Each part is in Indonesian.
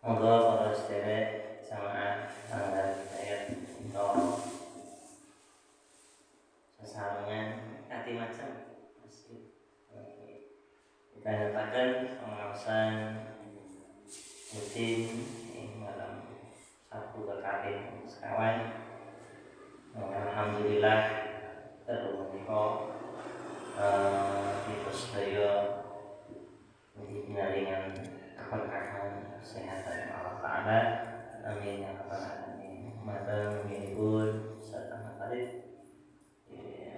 Monggo para sedherek jamaah tanggal ayat untuk sesarengan kati macam mesti kita nyatakan pengawasan rutin dalam satu kekali sekawan. Alhamdulillah terbuka di sedaya dengan keberkahan kesehatan Allah Ta'ala. Amin ya rabbal alamin. Mata mengimpun serta matahari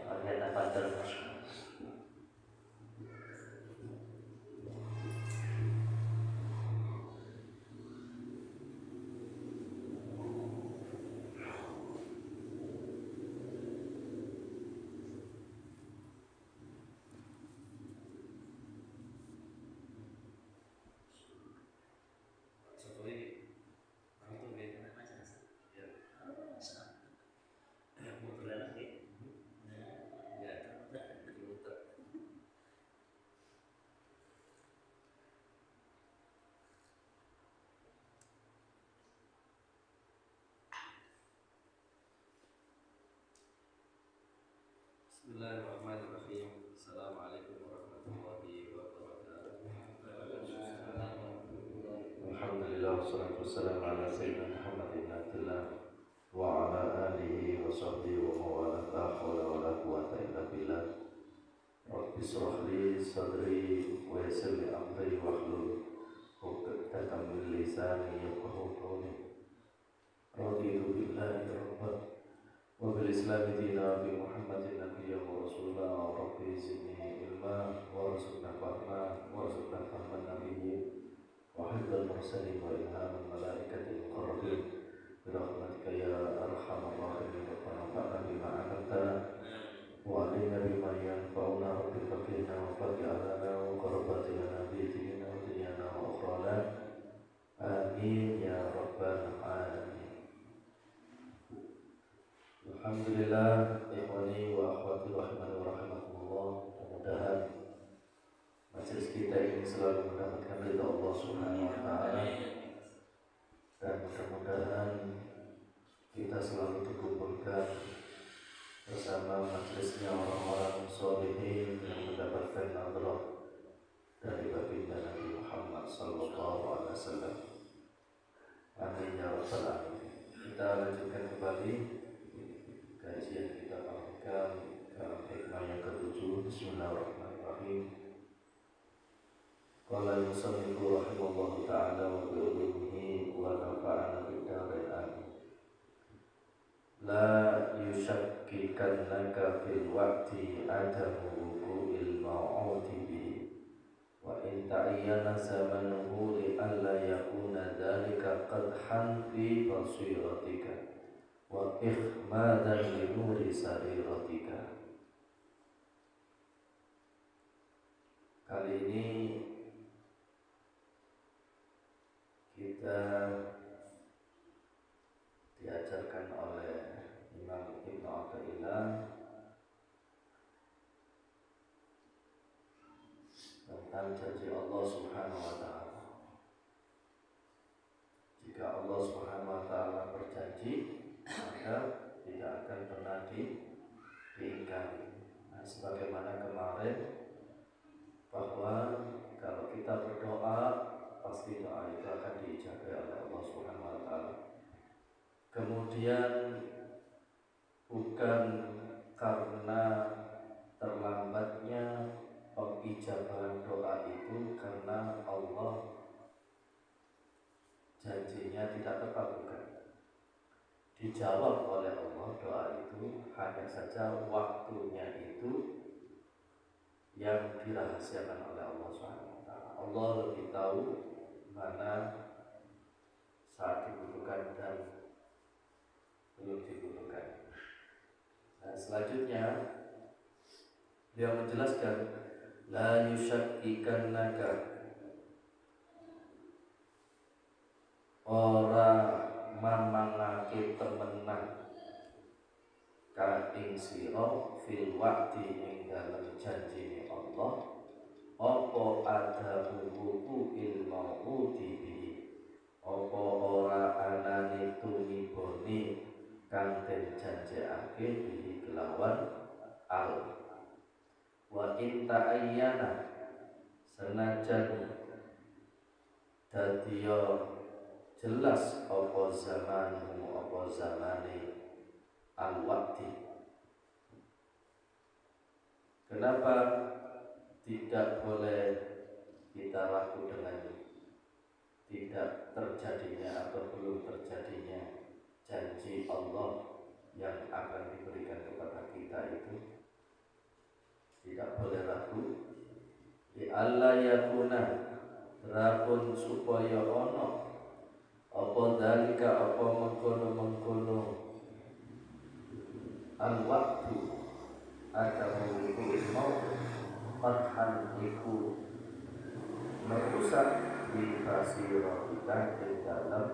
oleh tafadhol masyaallah. Bismillahirrahmanirrahim. Assalamualaikum warahmatullahi wabarakatuh. Alhamdulillah wassalatu wassalamu ala sayyidina Muhammad ibn Abdullah wa ala alihi wa sahbihi wa mawala la hawla wa la quwwata illa billah. Rabbi shrah li sadri wa yassir li amri wahlul 'uqdatam min lisani yafqahu qawli. Raditu billahi rabban wa bil islami dina bi Muhammadin nabiyyan wa rasulah wa rabbi zidni ilma wa rzuqna fahma wa rzuqna fahman nabiyyin wa hifdzal mursalin wa ilhamal malaikatil muqarrabin bi rahmatika ya arhamar rahimin. Rabbana fa'na bima 'allamtana wa 'allimna bima yanfa'una rabbi faqihna wa faqih alana wa qurrata lana bi dinina wa dunyana wa ukhrana. Amin ya rabbal alamin. Alhamdulillah, ikhwani wa akhwati rahimani wa rahimakumullah. Mudah-mudahan majelis kita ini selalu mendapatkan ridha Allah Subhanahu wa taala, dan mudah-mudahan kita selalu dikumpulkan bersama majelisnya orang-orang sholihin yang mendapatkan nadrah dari baginda Nabi Muhammad sallallahu alaihi wasallam. Amin ya rabbal alamin. Kita lanjutkan kembali kajian kita lakukan dalam hikmah yang ke-7. Bismillahirrahmanirrahim. Qala al-musannifu rahimallahu ta'ala wa bi'ulumihi wa nafa'ana bid-darain amin. La yushakkikannaka fil waqti adamu wuqu'il maw'udi bi wa in ta'ayyana zamanuhu li alla yakuna dhalika qadhan fi basiratika wa ikhmadan li nuri sariratika. Kali ini kita diajarkan oleh Imam Ibnu Athaillah tentang janji Allah Subhanahu wa taala. Jika Allah Subhanahu wa taala berjanji, maka tidak akan pernah diingkari. Nah, sebagaimana kemarin bahwa kalau kita berdoa, pasti doa itu akan diijabah oleh Allah Subhanahu wa taala. Kemudian bukan karena terlambatnya pengijabahan doa itu karena Allah janjinya tidak tepat, bukan. Dijawab oleh Allah doa itu, hanya saja waktunya itu yang dirahasiakan oleh Allah SWT. Allah lebih tahu mana saat dibutuhkan dan belum dibutuhkan. Nah, selanjutnya dia menjelaskan la yushakkikannaka, ora mamangake temenan ka ing sira fil waqti ing dalem janjine Allah apa ada buku ilmu uti bihi, apa ora anane tumibone kang den janjekake bihi kelawan al. Wa in ta'ayyana senajan dadiya jelas apa zamanmu apa zamane al-waqti. Kenapa tidak boleh kita ragu dengan tidak terjadinya atau belum terjadinya janji Allah yang akan diberikan kepada kita itu? Tidak boleh ragu. Di Allah yakuna rapun supaya ono apa dalika apa mengkono al waktu ada mau fathan iku merusak di basirah di dalam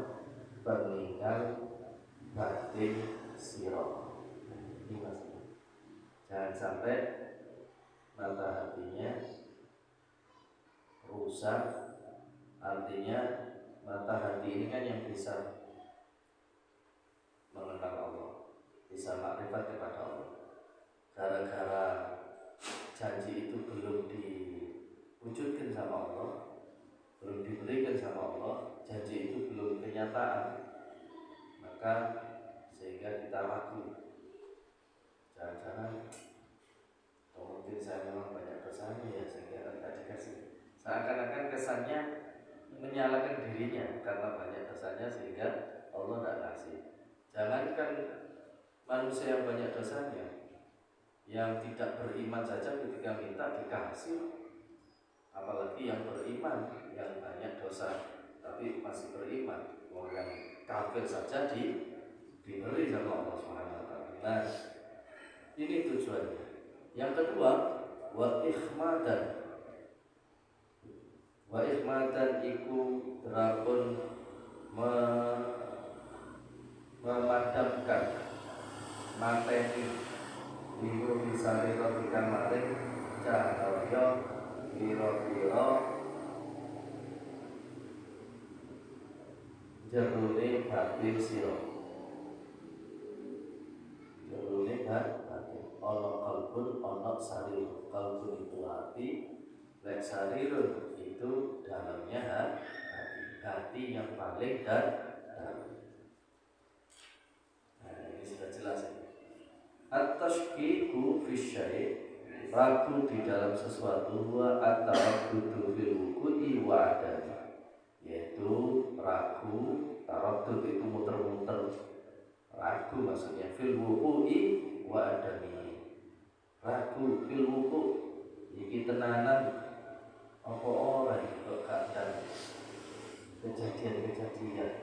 peninggal batin sirah. Ini maksudnya. Jangan sampai mata hatinya rusak. Artinya mata hati ini kan yang bisa mengenal Allah, bisa makrifat kepada Allah. Gara-gara janji itu belum diwujudkan sama Allah, belum diberikan sama Allah, janji itu belum kenyataan, maka sehingga kita ragu. Jangan-jangan atau mungkin saya memang banyak dosanya ya sehingga tidak dikasih. Seakan-akan kesannya menyalahkan dirinya karena banyak dosanya sehingga Allah tidak kasih. Jangankan manusia yang banyak dosanya, yang tidak beriman saja ketika minta dikasih, apalagi yang beriman yang banyak dosa tapi masih beriman. Orang yang kafir saja diberi sama Allah Subhanahu wa taala. Nah, ini tujuannya. Yang kedua, wa ikhmadan iku rapun memadamkan materi iku bisa dirotikan maring cahaya kira-kira jerune batin sira. Jerune batin ana kalbun ana sarir. Kalbun itu hati, lek sarirun itu dalamnya hati yang paling dalam. Nah, ini sudah jelas ya. At-tashkiku fi syai', ragu di dalam sesuatu, wa at-taraddudu fil wuqu'i wa adami, yaitu ragu, taraddud itu muter-muter, ragu maksudnya fil wuqu'i wa adami, ragu fil wuqu' iki tenanan apa orang kok kadang kejadian-kejadian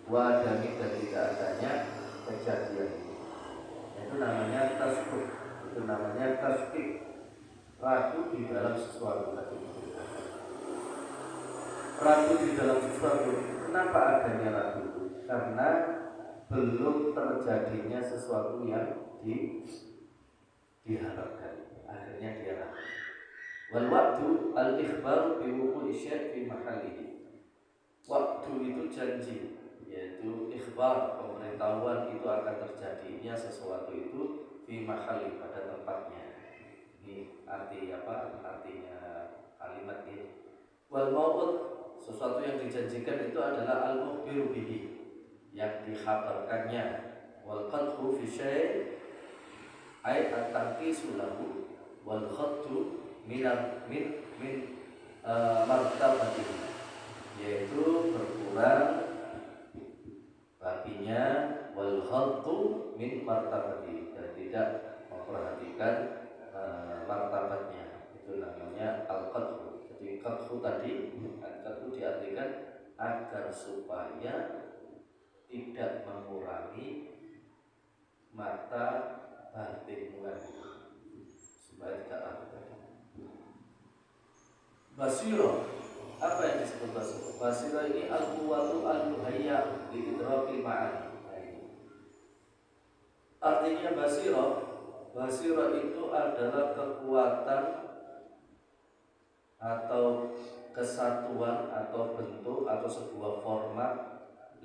wa adami dan tidak adanya kejadian. Itu namanya tasbih, itu namanya tasbih, ragu di dalam sesuatu tadi. Ragu di dalam sesuatu, kenapa adanya ragu? Karena belum terjadinya sesuatu yang diharapkan, akhirnya dia ragu. Wal waktu al-ikhbar bi wuqu'i syai' fi mahallihi. Waktu itu janji, yaitu ikhbar, pemberitahuan itu akan terjadinya sesuatu itu fi mahalli, pada tempatnya. Ini arti apa? Artinya kalimat ini. Wal mau'ud, sesuatu yang dijanjikan itu adalah al-mukhbiru bihi, yang dikhabarkannya. Wal qadhu fi syai' ay at-tanqisu lahu wal khattu min martabatihi, yaitu berkurang baginya, wal khattu min martabatihi, dan tidak memperhatikan martabatnya. Itu namanya al-qadhu. Jadi qadhu tadi, al-qadhu diartikan agar supaya tidak mengurangi mata batinmu, supaya tidak ragu. Basiro, apa yang disebut basiro? Basiro ini al-quwwatu al-muhayya li idrakil ma'ani. Artinya basiro itu adalah kekuatan atau kesatuan atau bentuk atau sebuah format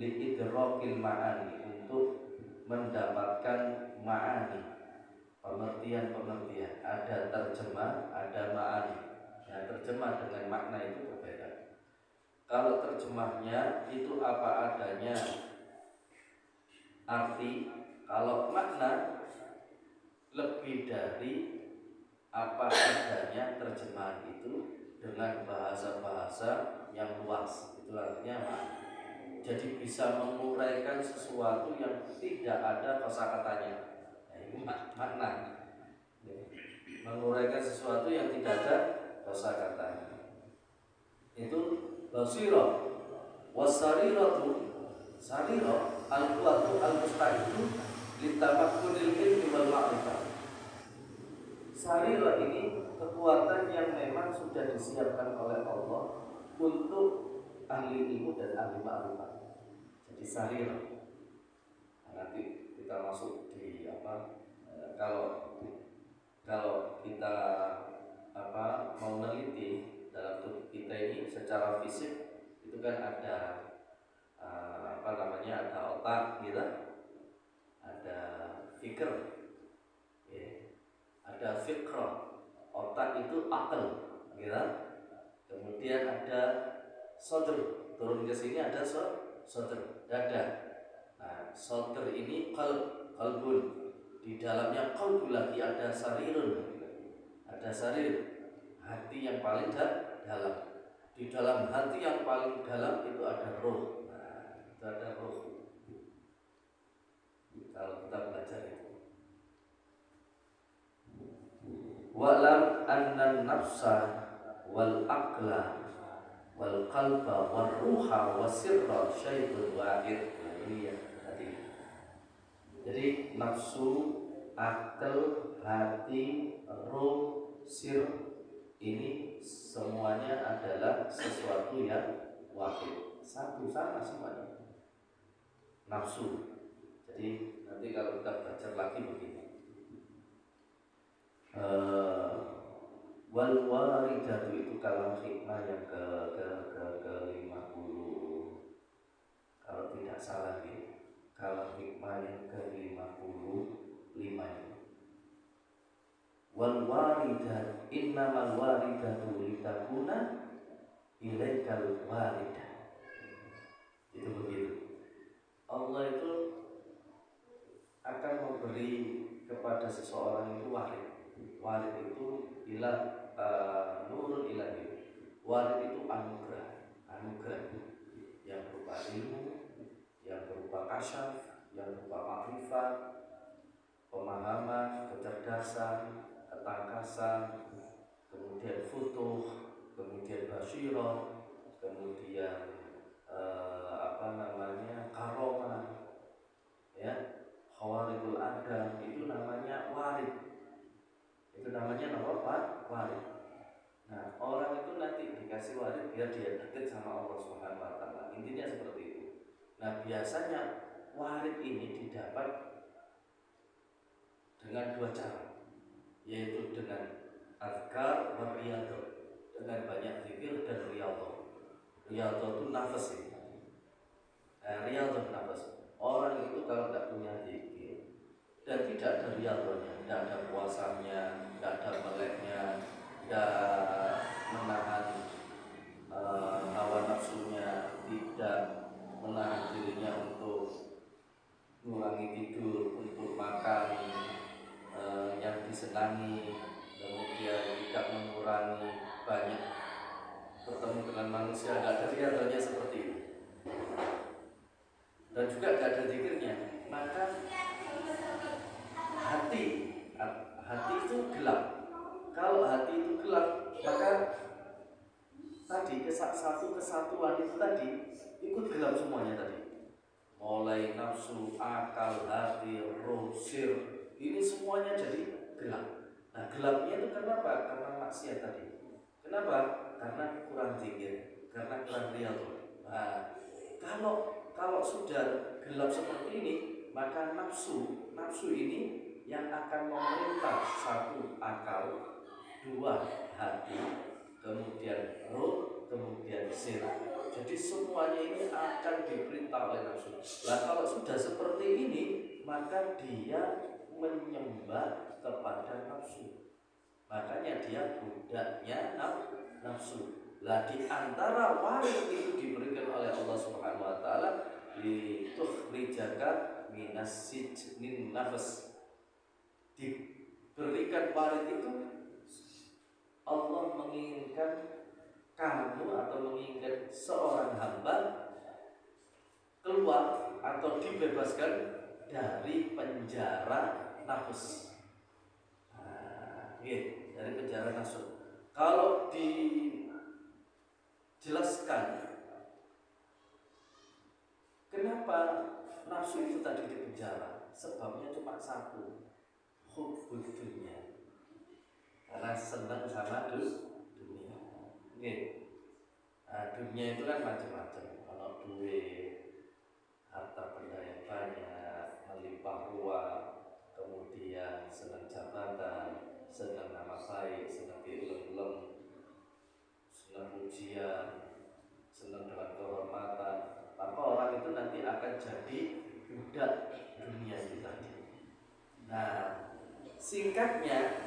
liidrokil ma'ani, untuk mendapatkan ma'ani, pengertian-pengertian. Ada terjemah, ada ma'ani. Nah, terjemah dengan makna itu berbeda. Kalau terjemahnya itu apa adanya arti, kalau makna lebih dari apa adanya terjemahan itu dengan bahasa-bahasa yang luas. Itu artinya makna. Jadi bisa menguraikan sesuatu yang tidak ada kosakatanya. Nah, itu makna. Menguraikan sesuatu yang tidak ada kosakatanya. Itu basirah. Wasariratu, sarirah al-quwatu al-mustahidu litamakkunil ilmi wal ma'rifah. Sarirah ini kekuatan yang memang sudah disiapkan oleh Allah untuk ahli ilmu dan ahli ma'rifah. Jadi sarirah. Nah, nanti kita masuk di kalau kita mau meneliti dalam tubuh kita ini secara fisik, itu kan ada ada otak gitu, ada fikr, ya. Ada fikrah, otak itu akal gitu. Kemudian ada sodr, turun ke sini ada sodr, dada. Nah, sodr ini qalbun, di dalamnya qalbu lagi ada sarirun, ada sarir, hati yang paling dalam. Di dalam hati yang paling dalam itu ada roh. Nah, itu ada roh. Kalau kita belajar itu, walam anna nafsa wal aqla wal qalba wal ruha wasirra syai'un wahid. Ini ya tadi. Jadi nafsu, akal, hati, roh, sir, ini semuanya adalah sesuatu yang wahid, satu sama semuanya. Nafsu. Jadi nanti kalau kita belajar lagi begini, wal waridatu itu kalam hikmah yang ke 50, kalau tidak salah ya, kalam hikmah yang ke 55 itu. Wal waridat innamal waridatu litakuna ilaikal waridah. Itu begitu. Allah itu akan memberi kepada seseorang itu warid. Warid itu nurul ilahi. Warid itu anugerah yang berupa ilmu, yang berupa kasyaf, yang berupa makrifat, pemahaman, kecerdasan, ketangkasan, kemudian futuh, kemudian basyirah, kemudian karomah, ya, khawarikul adam, itu namanya warid. Itu namanya warid. Nah, orang itu nanti dikasih warid biar dia dekat sama Allah Subhanahu wa taala. Intinya seperti itu. Nah, biasanya warid ini didapat dengan dua cara, yaitu dengan azkar wa riyadhah, dengan banyak zikir dan riyadhah. Riyadhah itu nafas ini. Riyadhah nafas. Orang itu kalau tidak punya zikir dan tidak ada riyadhahnya, tidak ada puasanya, tidak ada meleknya, tidak menahan hawa nafsunya, tidak menahan dirinya untuk mengurangi tidur, untuk makan yang disenangi, kemudian tidak mengurangi banyak bertemu dengan manusia, tidak ada riyadhahnya seperti itu, dan juga tidak ada zikirnya, maka hati itu gelap. Kalau hati itu gelap, maka tadi satu kesatuan itu tadi ikut gelap semuanya tadi. Mulai nafsu, akal, hati, roh, sir, ini semuanya jadi gelap. Nah, gelapnya itu kenapa? Karena maksiat tadi. Kenapa? Karena kurang zikir, karena kurang riyadhah. Nah, kalau sudah gelap seperti ini, maka nafsu ini yang akan memerintah, satu akal, dua hati, kemudian roh, kemudian semuanya ini akan diperintah oleh nafsu. Nah kalau sudah seperti ini, maka dia menyembah kepada nafsu. Makanya dia budaknya nafsu. Lah di antara waris itu diberikan oleh Allah Subhanahu wa taala litukhrijaka minas sijnin nafs. Diberikan waris itu Allah menginginkan kamu atau menginginkan seorang hamba keluar atau dibebaskan dari penjara nafsu. Dari penjara nafsu. Kalau dijelaskan kenapa nafsu itu tadi dipenjara, sebabnya cuma satu, hubbud dunya, karena senang sama dunia. Nah, dunia itu kan macam-macam. Kalau duit, harta benda yang banyak, melimpah ruah, kemudian senang jabatan, senang nama baik, senang diulung-ulung, senang pujian, senang dengan kehormatan, maka orang itu nanti akan jadi budak dunia itu tadi. Nah, singkatnya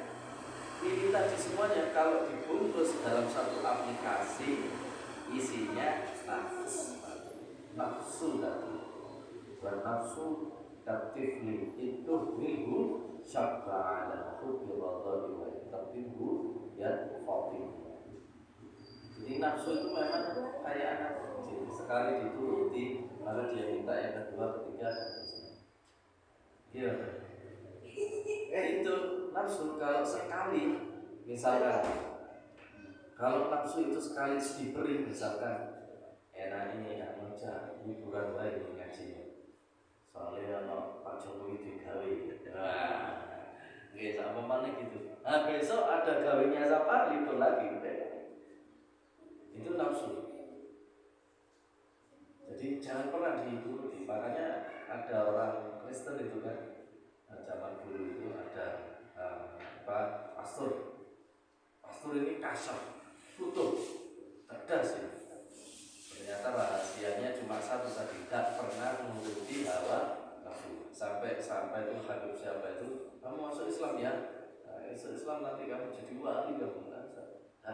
ini tadi semuanya kalau dibungkus dalam satu aplikasi isinya nafsu tadi. Dan nafsu katifli itu minggu syabba ala hubbi radhi wa tabihu ya fatim. Jadi nafsu itu memang kayak anak kecil, sekali dituruti maka dia minta yang kedua, ketiga dan seterusnya. Iya. Itu nafsu kalau sekali misalkan, kalau nafsu itu sekali diberi misalkan enak ini ya moja hiburan baik ngajinya. Soalnya no Pak Jokowi digawe, nggak sama mana gitu. Nah besok ada gawenya siapa libur lagi, itu nafsu. Jadi jangan pernah diikuti. Makanya ada orang Kristen itu kan, zaman dulu itu ada pastor ini kasar, tutup, tegas ya. Ternyata rahasianya cuma satu tadi, tidak pernah menuruti hawa nafsu. Sampai itu Habib siapa itu, kamu masuk Islam ya, masuk Islam nanti kamu jadi wali kamu ketika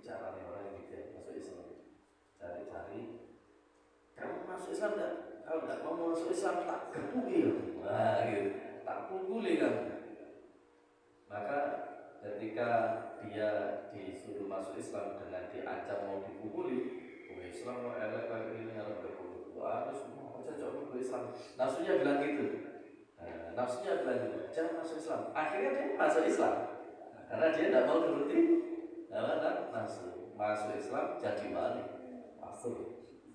caranya orang yang gitu masuk Islam, cari-cari kamu masuk Islam enggak? Kalau enggak mau masuk Islam tak gebuli, gitu, tak pukuli kamu. Maka ketika dia disuruh masuk Islam dengan diancam mau dipukuli, Islam mau elek kayak ini harus berpukul, harus cocok dengan Islam. Nafsunya bilang gitu, nafsunya bilang gitu, jangan masuk Islam. Akhirnya dia masuk Islam, karena dia tidak mau nuruti nafsu. Masuk Islam jadi wali, masuk.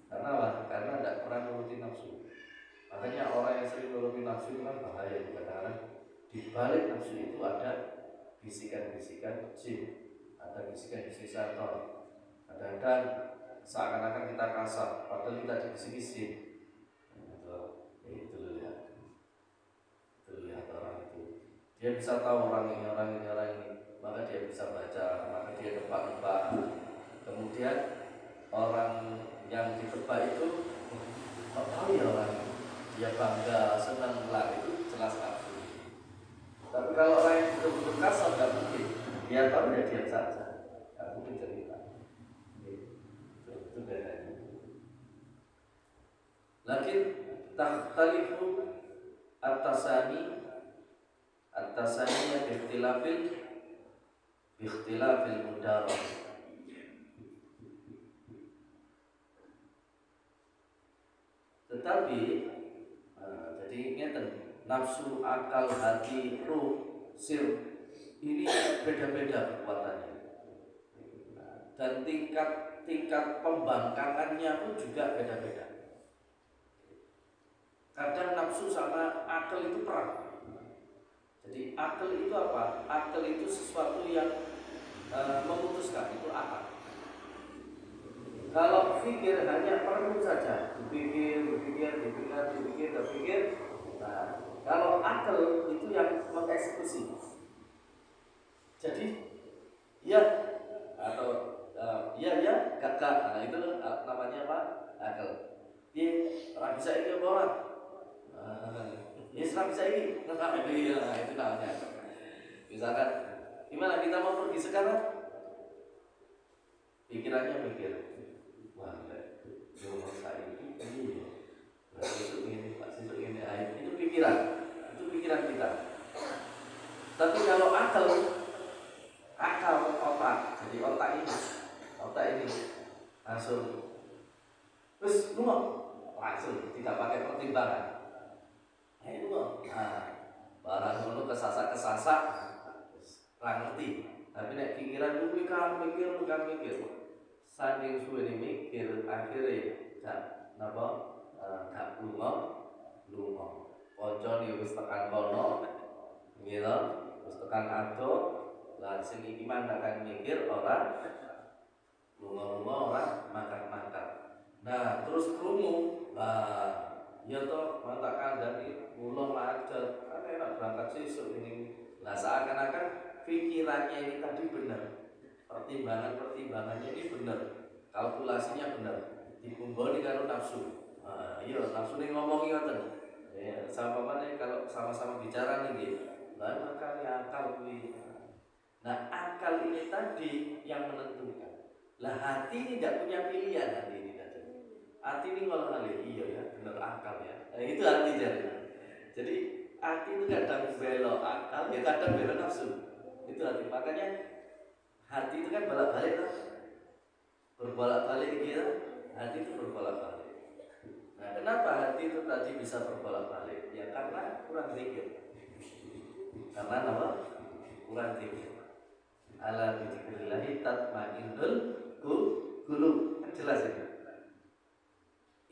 Karena tidak pernah nuruti nafsu. Makanya orang yang sering nuruti nafsu itu kan bahaya. Kadang-kadang di balik nafsu itu ada bisikan-bisikan jin, ada bisikan-bisikan syaitan. Kadang-kadang seakan-akan kita kasar, padahal kita dibisik-bisik. Itu lihat orang itu. Dia bisa tahu orang ini, maka dia bisa baca, maka dia tebak-tebak. Kemudian orang yang ditebak itu, tahu ya orang ini, dia bangga, senang lah, itu jelas nafsu. Tapi kalau orang yang betul-betul kasar nggak mungkin. Dia tahu ya diam saja, nggak mungkin cerita. Itu bedanya. Lakin takhtalifu at-tasani ya biikhtilafil mudarah. Tetapi jadi ngeten, nafsu, akal, hati, ruh, sir ini beda-beda kekuatannya. Dan tingkat pembangkangannya pun juga beda-beda. Kadang nafsu sama akal itu perang. Jadi akal itu apa? Akal itu sesuatu yang memutuskan, itu akal. Kalau pikir hanya perlu saja, dipikir. Nah, kalau akal itu yang mengeksekusi. Jadi ya atau ya, gak gak. Nah itu namanya apa? Akal. Dia orang bisa ini apa orang? Ya serang bisa ini. Iya itu namanya akal. Misalkan gimana kita mau pergi sekarang? Pikirannya mikir, wah rumah saya ini besok ini pak besok ini itu pikiran kita. Tapi kalau akal otak, jadi otak ini langsung terus langsung tidak pakai pertimbangan. Barang dulu kesasak orang ngerti. Tapi nek pikiran lu kan mikir. Saking suwe mikir akhirnya gak lunga. Kanca wis tekan kono, gitu. Wis tekan ado, lah sing iki mandakan mikir ora lunga-lunga ora mangkat-mangkat. Nah, terus krungu. Ya toh mata kandhani mulo macet. Kan enak berangkat sesuk ini. Lah seakan-akan pikirannya ini tadi benar. Pertimbangannya ini benar. Kalkulasinya benar. Dipunggoni karo nafsu. Iya, nafsu ini ngomongi ngoten. Ya, sama mana kalau sama-sama bicara nih, lah makanya akal kuwi. Nah, akal ini tadi yang menentukan. Lah hati ini tidak punya pilihan hati ini tadi. Hati ini kalau ngalih iya ya, benar akal ya. Nah, itu hati jadi hati itu kadang belok akal, ya kadang belok nafsu. Itu hati. Makanya hati itu kan bolak-balik kan? Berbolak-balik gitu. Hati itu berbolak-balik. Nah, kenapa hati itu tadi bisa berbolak-balik? Ya karena kurang zikir. Karena apa? Kurang zikir. Ala bidzikrillahi tatmainnul qulub. Kan jelas itu.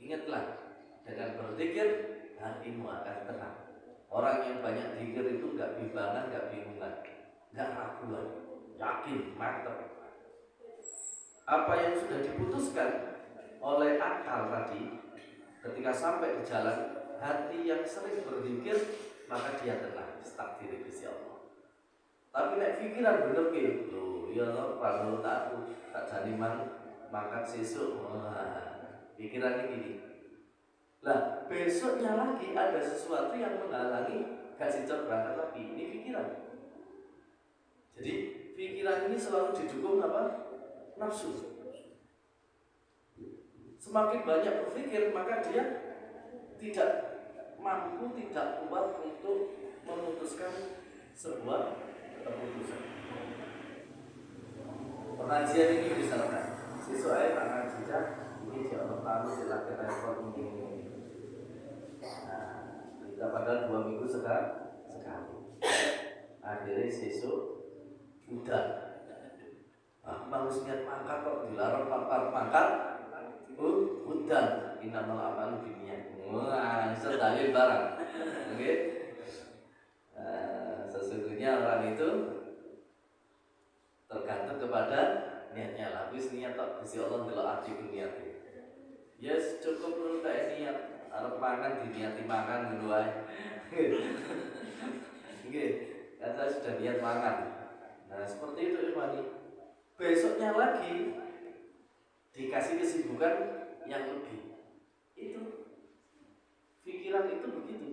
Ingatlah, dengan berzikir hatimu akan tenang. Orang yang banyak zikir itu enggak bimbangan, enggak bingungan, enggak raguan, yakin, mantap. Apa yang sudah diputuskan oleh akal tadi, ketika sampai di jalan, hati yang sering berzikir maka dia tenang, takdir Gusti Allah. Tapi nek pikiran bener ki, lho ya kalau tak jani makan sesuk. Pikirannya gini. Lah, besoknya lagi ada sesuatu yang menghalangi gak sincap berangkat lagi. Ini pikiran. Jadi, pikiran ini selalu didukung apa? Nafsu. Semakin banyak berpikir, maka dia tidak mampu, tidak kuat untuk memutuskan sebuah keputusan. Pengajian ini misalkan, siswa tak ngaji ini si Allah tahu silakan repot ini. Nah, kita padahal 2 minggu sekali. Akhirnya sesuk udah. Manusia niat mangkat kok dilarang mangkat. Udah. Innamal a'malu binniyat. Wah, itu dalil barang. Oke. Sesungguhnya orang itu tergantung kepada niatnya lah. Wis niat tok Gusti Allah delok ati niat. Yes, cukup lu tak niat arep makan diniati makan ngono wae. Nggih, kan saya sudah niat makan. Nah, seperti itu ikhwani. Besoknya lagi dikasih kesibukan yang lebih. Itu pikiran itu begitu.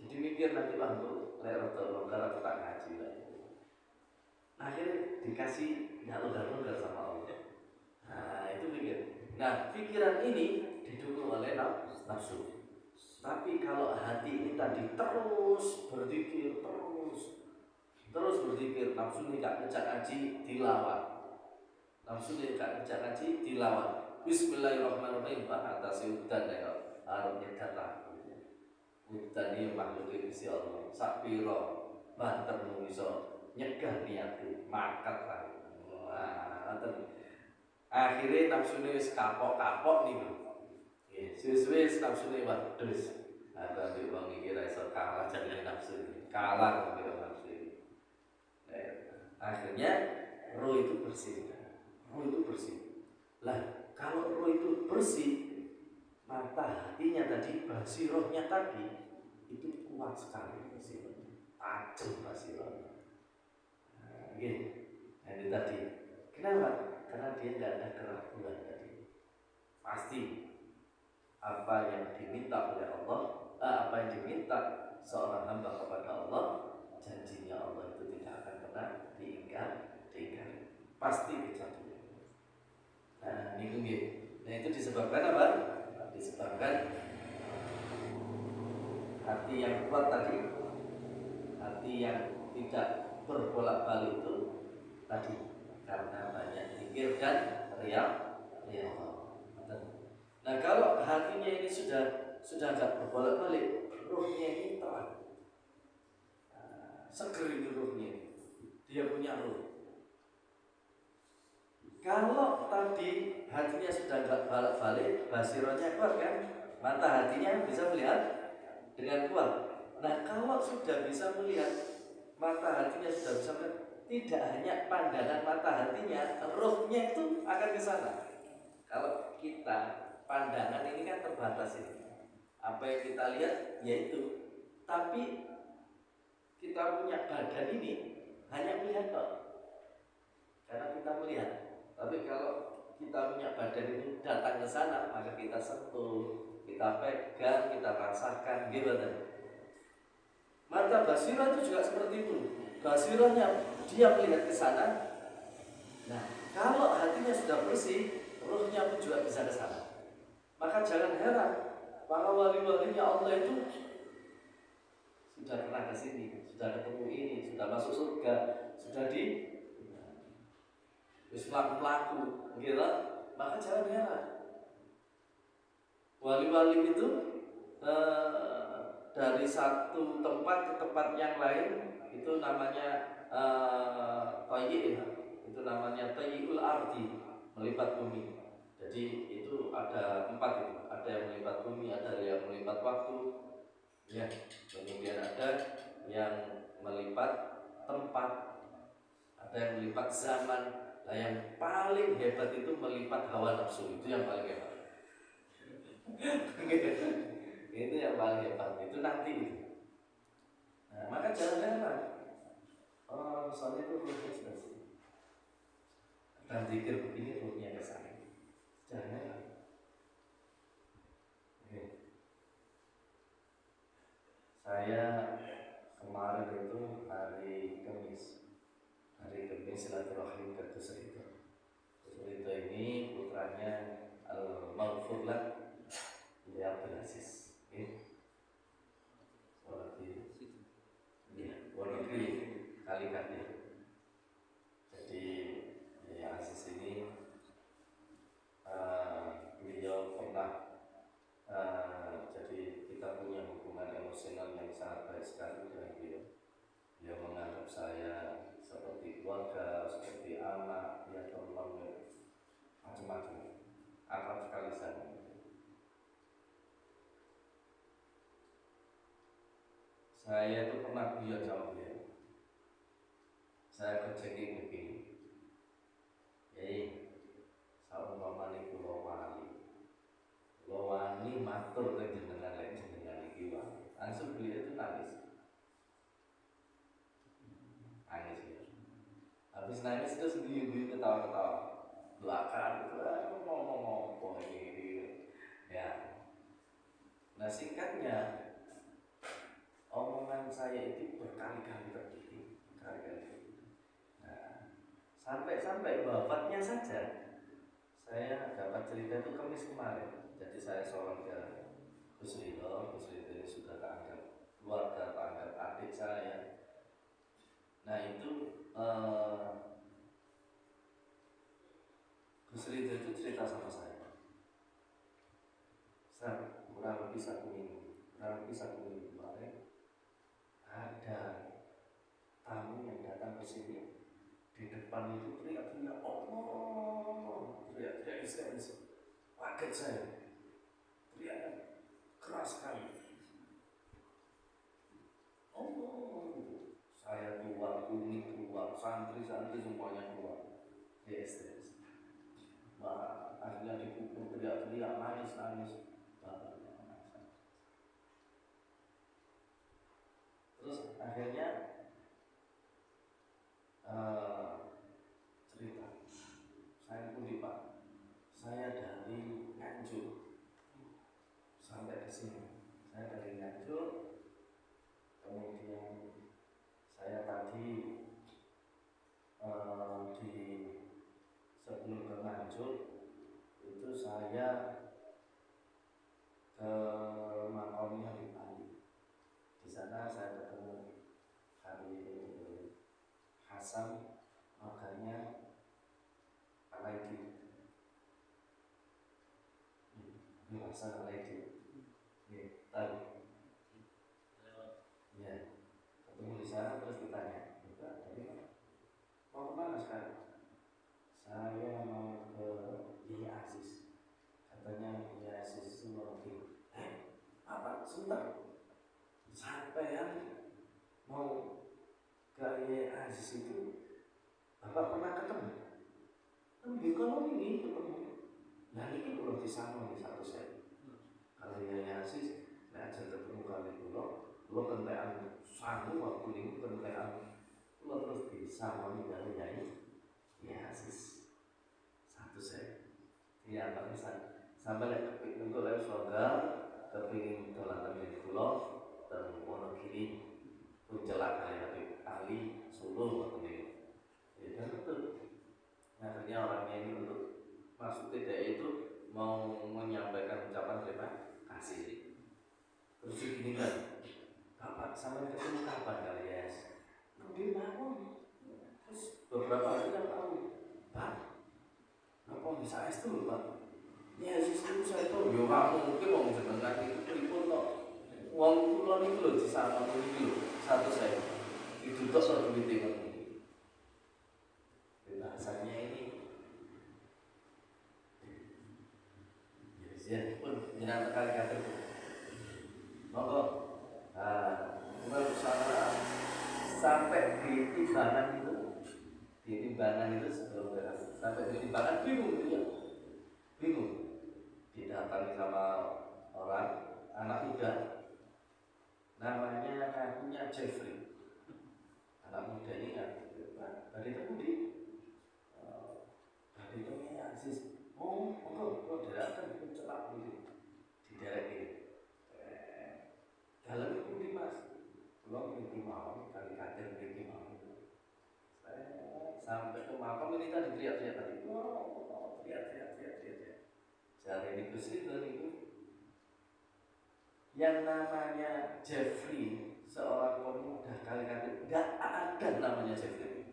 Jadi mikir nanti bangku lewat longgar tak ngaji lah. Akhirnya dikasih nggak longgar sama Allah. Nah, itu pikir. Nah, pikiran ini didukung oleh nafsu. Tapi kalau hati ini tadi terus berzikir, terus berzikir, nafsu ini gak ngejak ngaji dilawan. Bismillahirrahmanirrahim. Atasi udan ya, arep nyegata. Udan ini makhluk Gusti Allah. Sapiro banter mung iso nyegah niatku, makat lah. Wah, akhirnya nafsune wis kapok-kapok niku. Nggih, wis nafsune wedhus. Ada di wong iki ra iso kalah jenenge nafsu. Kalah karo nafsu. Akhirnya roh itu bersih. Lah, kalau roh itu bersih, mata hatinya tadi, basirohnya tadi itu kuat sekali basirohnya. Tajam basirohnya. Nggih. Ini tadi. Kenapa? karena dia tidak ada keraguan tadi. Pasti apa yang diminta oleh Allah, apa yang diminta seorang hamba kepada Allah, janjinya Allah itu tidak akan pernah diingkari. Pasti terjadi. Nah, ini. Nah, itu disebabkan apa? Disebabkan hati yang kuat tadi, hati yang tidak berbolak-balik itu tadi karena banyak zikir dan riya. Nah, kalau hatinya ini sudah nggak berbolak-balik, ruhnya ini terang, seger ini ruhnya, dia punya ruh. Kalau tadi hatinya sudah nggak balik-balik, basironya kuat kan, mata hatinya bisa melihat dengan kuat. Nah, kalau sudah bisa melihat, mata hatinya sudah bisa melihat, tidak hanya pandangan mata hatinya, ruhnya itu akan ke sana. Kalau kita pandangan ini kan terbatas ini, apa yang kita lihat yaitu, tapi kita punya badan ini hanya melihat kok, karena kita melihat. Tapi kalau kita punya badan ini datang ke sana, maka kita sentuh, kita pegang, kita rasakan, gimana? Mata basirah itu juga seperti itu. Basirahnya dia melihat ke sana. Nah, kalau hatinya sudah bersih, ruhnya pun juga bisa ke sana. Maka jangan heran, para wali-walinya Allah itu sudah pernah ke sini, sudah ketemu ini, sudah masuk surga, sudah di pelaku, gitu. Maka jangan heran, wali-wali itu dari satu tempat ke tempat yang lain itu namanya tayyi, itu namanya tayyul ardi, melipat bumi. Jadi itu ada 4 itu, ada yang melipat bumi, ada yang melipat waktu, ya, kemudian ada yang melipat tempat, ada yang melipat zaman. Nah, yang paling hebat itu melipat hawa nafsu, itu yang paling hebat. Itu yang paling hebat, itu nanti itu. Nah, maka jangan heran, soalnya itu ruhnya sudah sih. Dan zikir begini ruhnya ke sana. Jangan heran. Saya kemarin itu hari Kamis silaturahim ke Kusrito. Kusrito ini putranya Al-Maghfurlah ya Abdul Aziz. Walaupun kali-kali. Jadi ya Aziz ini beliau pernah jadi kita punya hubungan emosional yang sangat baik sekali dengan beliau. Dia menganggap saya seperti keluarga, seperti anak, ya tolong macam-macam. Akrab sekali saya. Saya itu pernah guyon sama beliau. Saya kejengking begini. Saumpamane kula wani matur ke jenengan lek jenengan iki wae. Langsung beliau itu nangis ya. Habis nangis terus guyu-guyu ketawa-ketawa. Belakang itu ngomong ini. Ya. Nah, singkatnya omongan saya itu berkali-kali terjadi. Nah, sampai wafatnya saja saya dapat cerita itu Kamis kemarin. Jadi saya seorang ke Kusrito ini sudah keanggap keluarga, keanggap adik saya. Nah, itu Kusrito itu cerita sama saya. Kurang lebih 1 minggu kemarin ada tamu yang datang ke sini. Di depan itu teriak-teriak Allah, teriak-teriak histeris. Kaget saya, teriaknya keras sekali. Allah, saya keluar, kuning keluar, santri-santri semuanya keluar. Dia histeris. Wah, akhirnya dipukul, teriak-teriak, nangis. Terus akhirnya cerita, saya sini. Saya dari Nganjuk, kemudian saya tadi di sebelum ke Nganjuk itu saya ke makamnya di Bali. Di sana saya ketemu Habib Hasan, makanya Alaidi. Hasan Alaidi. Tahu? Ya, ketemu di sana terus ditanya, dari mana? Mau kemana sekarang? Saya mau ke Yai Aziz. Katanya Yai Aziz itu mau pergi. Apa? Sebentar. Sampai mau ke Yai Aziz itu, Bapak pernah ketemu? Kalau ini ketemu. Nah ini belum disama di satu set. Kalau Yai Aziz, saya ajak ketemu kali lo kentean sanggup waktu ini kentean lo terus disama dari Yai Aziz satu set. Iya, tapi sampai kepingin untuk lewat surga, kepingin dolanan dari pulau dan Wonogiri puncelak kali Habib Ali Solo waktu ini. Ya kan betul. Akhirnya orangnya ini untuk masuk TDI itu mau menyampaikan ucapan terima kasih. Terus begini kan, Bapak sampai ketemu kapan kali ya? Di Bangun. Terus beberapa hari kan tahu, Pak, apa bisa es tuh Pak? Ya itu saya tahu. Yo kamu mungkin mau jenengan itu pripun kok? Uang kulon itu loh di sana itu satu saya. Itu tuh soal duit itu. Bahasanya ini ya pun jenengan kali kata monggo mulai usaha sampai di timbangan itu sebelum beres sampai di timbangan bingung dia didatangi sama orang anak muda namanya ngakunya Jeffrey. Anak muda ini kan dari temudi dari temudi Aziz. Oh, kok derakan celak gitu. Di daerah ini. Dalam itu di Mas. Belum mimpi mau, kali kader mimpi mau. Sampai ke makam ini tadi teriak-teriak tadi. Oh, teriak. Cari ini kesini itu. Yang namanya Jeffrey, seorang pemuda kali kader, tidak ada namanya Jeffrey.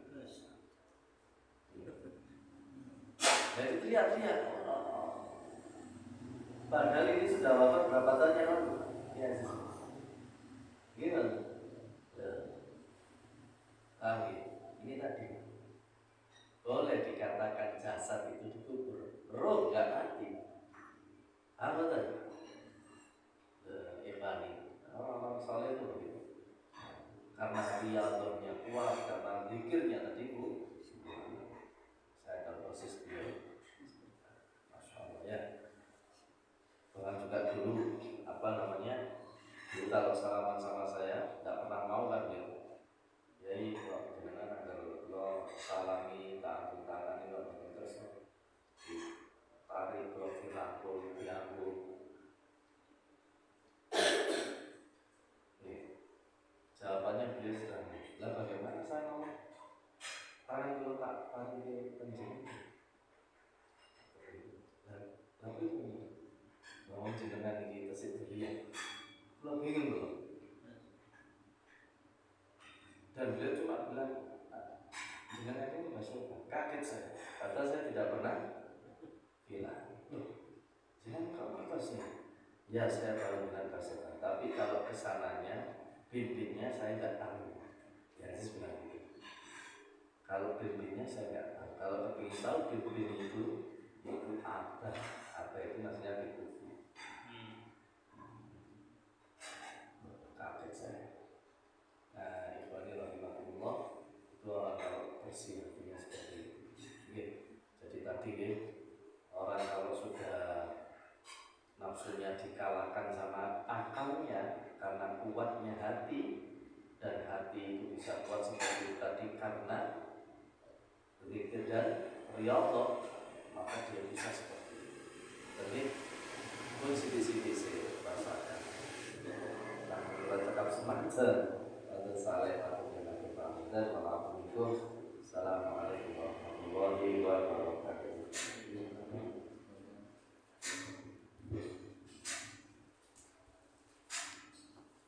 Jadi teriak-teriak. Padahal ini sudah wafat berapa tahun yang lalu? Ya, gimana? Ini tadi boleh dikatakan jasad itu dikubur, roh nggak mati. Apa tadi? Imani. Orang-orang soleh itu begitu. Karena riyadhahnya kuat, karena zikirnya tadi Bu. Saya tahu persis dia. Masya Allah ya. Bahkan juga dulu dulu kalau salaman sama saya tidak pernah mau kan dia. Jadi kalau jenengan agar lo salami tangan ini lo terus tarik lo dirangkul. Jawabannya beliau sedang. Lah bagaimana saya ngomong? Tarik lo tak tarik ke penjeng. Tapi ngomong jenengan ini tersebut dia. Belum bingung loh. Dan beliau cuma bilang, jenengan ini masuk. Kaget saya. Padahal saya tidak pernah bilang. Jenengan kok kertasnya? Ya saya baru bilang kasetan. Tapi kalau kesananya, bimbingnya saya tidak tahu. Ya saya bilang gitu. Kalau bimbingnya saya tidak tahu. Kalau kepingin tahu bimbing itu apa itu maksudnya itu. Kaget saya. Nah, ikhwani rahimahullah itu orang kalau bersih hatinya seperti itu. Jadi tadi orang kalau sudah nafsunya dikalahkan sama akalnya karena kuatnya hati, dan hati itu bisa kuat seperti tadi karena zikir dan riyadhah, maka dia bisa seperti itu. Jadi pun sedikit saya rasakan Untuk saleh aku dengan pamitan. Assalamualaikum warahmatullahi wabarakatuh.